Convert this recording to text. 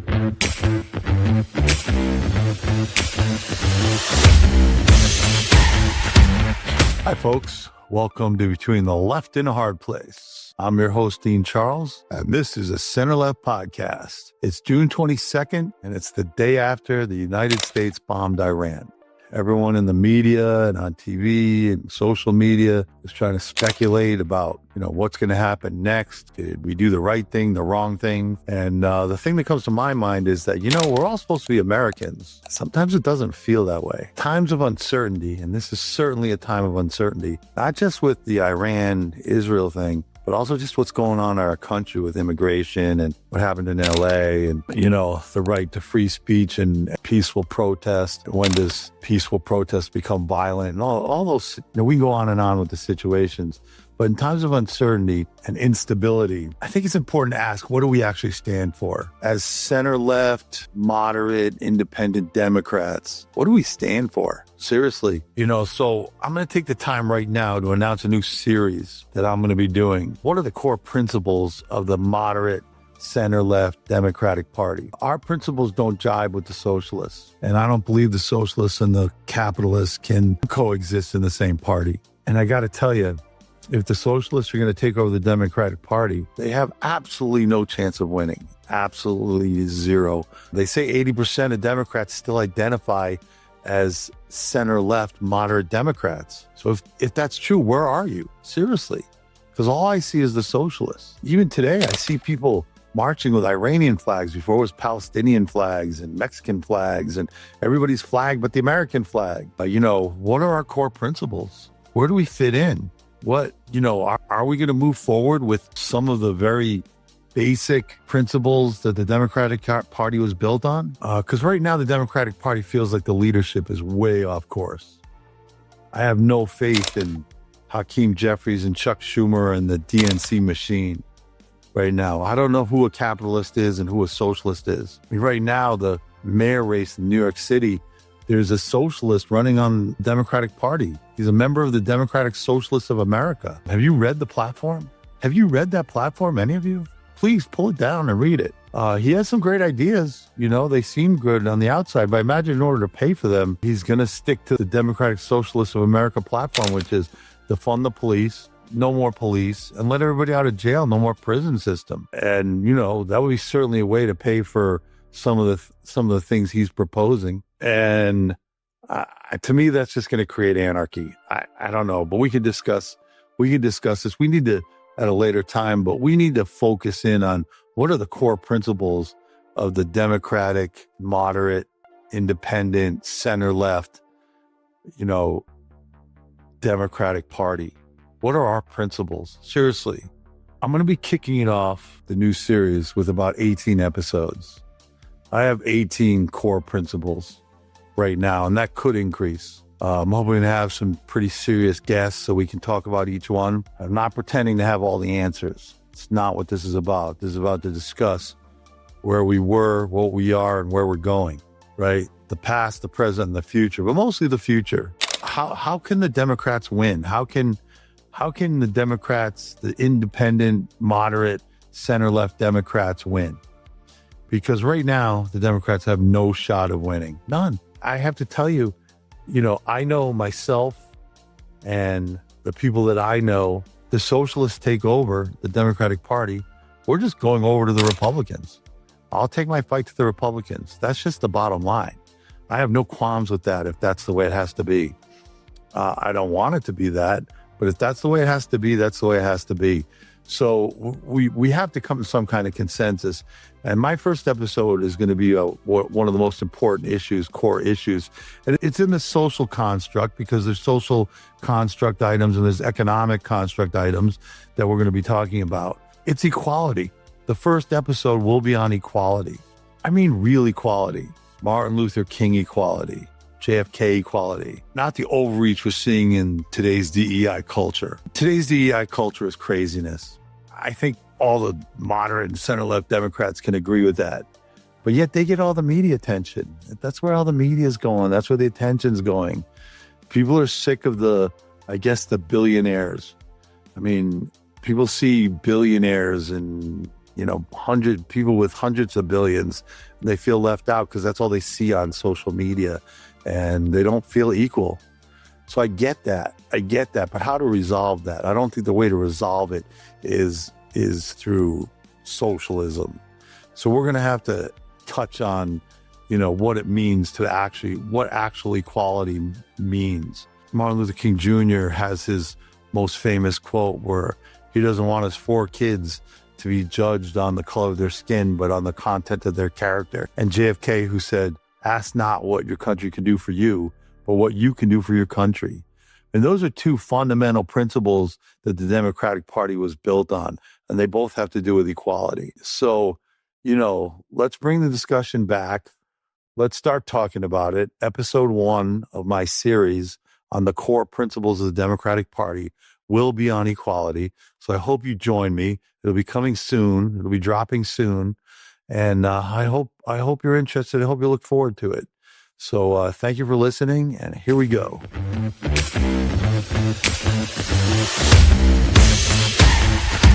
Hi, folks. Welcome to Between the Left and the Hard Place. I'm your host, Dean Charles, and this is a Center Left podcast. It's June 22nd, and it's the day after the United States bombed Iran. Everyone in the media and on TV and social media is trying to speculate about, what's going to happen next. Did we do the right thing, the wrong thing? And the thing that comes to my mind is that, we're all supposed to be Americans. Sometimes it doesn't feel that way. Times of uncertainty, and this is certainly a time of uncertainty, not just with the Iran-Israel thing, but also just what's going on in our country with immigration and what happened in LA and, the right to free speech and peaceful protest. When does peaceful protest become violent? And all those, we can go on and on with the situations. But in times of uncertainty and instability, I think it's important to ask, what do we actually stand for? As center-left, moderate, independent Democrats, what do we stand for? Seriously. So I'm going to take the time right now to announce a new series that I'm going to be doing. What are the core principles of the moderate, center-left Democratic Party? Our principles don't jibe with the socialists. And I don't believe the socialists and the capitalists can coexist in the same party. And I got to tell you, if the socialists are going to take over the Democratic Party, they have absolutely no chance of winning. Absolutely zero. They say 80% of Democrats still identify as center-left moderate Democrats. So if that's true, where are you? Seriously. Because all I see is the socialists. Even today, I see people marching with Iranian flags. Before it was Palestinian flags and Mexican flags and everybody's flag but the American flag. What are our core principles? Where do we fit in? What, are we going to move forward with some of the very basic principles that the Democratic Party was built on? Because right now the Democratic Party feels like the leadership is way off course. I have no faith in Hakeem Jeffries and Chuck Schumer and the DNC machine right now. I don't know who a capitalist is and who a socialist is. Right now, the mayor race in New York City, there's a socialist running on the Democratic Party. He's a member of the Democratic Socialists of America. Have you read the platform? Have you read that platform, any of you? Please pull it down and read it. He has some great ideas. They seem good on the outside, but I imagine in order to pay for them, he's going to stick to the Democratic Socialists of America platform, which is defund the police, no more police, and let everybody out of jail, no more prison system. And, that would be certainly a way to pay for some of the things he's proposing. And to me, that's just going to create anarchy. I don't know, but we can discuss this. We need to at a later time, but we need to focus in on what are the core principles of the Democratic, moderate, independent, center-left, Democratic Party. What are our principles? Seriously. I'm going to be kicking it off, the new series, with about 18 episodes. I have 18 core principles right now, and that could increase. I'm hoping to have some pretty serious guests so we can talk about each one. I'm not pretending to have all the answers. It's not what this is about. This is about to discuss where we were, what we are, and where we're going, right? The past, the present, and the future, but mostly the future. How can the Democrats win? How can the Democrats, the independent, moderate, center-left Democrats win? Because right now, the Democrats have no shot of winning. None. I have to tell you, I know myself and the people that I know, the socialists take over the Democratic Party. We're just going over to the Republicans. I'll take my fight to the Republicans. That's just the bottom line. I have no qualms with that if that's the way it has to be. I don't want it to be that, but if that's the way it has to be, that's the way it has to be. So we have to come to some kind of consensus. And my first episode is going to be one of the most important issues, core issues. And it's in the social construct because there's social construct items and there's economic construct items that we're going to be talking about. It's equality. The first episode will be on equality. I mean, real equality. Martin Luther King equality. JFK equality, not the overreach we're seeing in today's DEI culture. Today's DEI culture is craziness. I think all the moderate and center-left Democrats can agree with that. But yet they get all the media attention. That's where all the media is going. That's where the attention's going. People are sick of the billionaires. I mean, people see billionaires and people with hundreds of billions, they feel left out because that's all they see on social media, and they don't feel equal. So I get that, but how to resolve that? I don't think the way to resolve it is through socialism. So we're going to have to touch on, what it means what actual equality means. Martin Luther King Jr. has his most famous quote where he doesn't want his 4 kids to be judged on the color of their skin, but on the content of their character. And JFK, who said, ask not what your country can do for you, but what you can do for your country. And those are 2 fundamental principles that the Democratic Party was built on, and they both have to do with equality. So, let's bring the discussion back. Let's start talking about it. Episode 1 of my series on the core principles of the Democratic Party will be on equality. So I hope you join me. It'll be coming soon. It'll be dropping soon. And I hope you're interested. I hope you look forward to it. So thank you for listening, and here we go.